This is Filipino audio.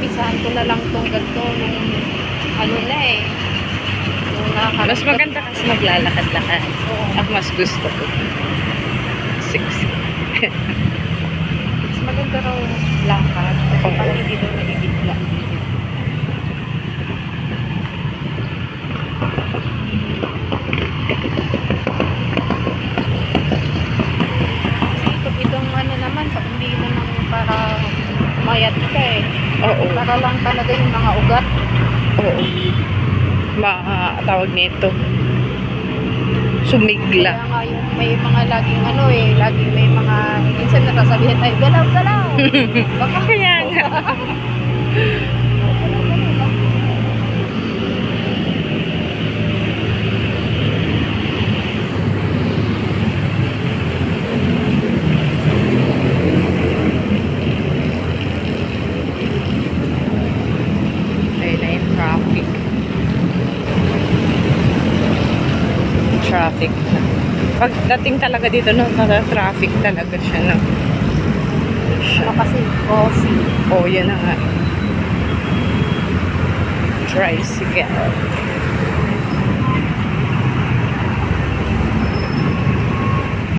umpisahan ko na lang tong ganito nung ano na eh. Nung Mas maganda kasi maglalakad-lakad. Oo. Ako mas gusto ko. Sexy. Mas maganda raw lakad. Kasi Oo. parang hindi daw nagigitla. Kasi itong ano naman, sa hindi naman para mayat ka eh. Oo. Para lang talaga yung mga ugat. Oo. Tawag nito. Sumigla. Kaya nga yung may mga laging ano eh, laging may mga, minsan natasabihan tayo, galaw, galaw. Baka Kaya nga. Ayun na yung traffic. Traffic na. Pagdating talaga dito, no, traffic talaga siya, no. Ano kasi, coffee. Oh, yan na nga. Tricycle.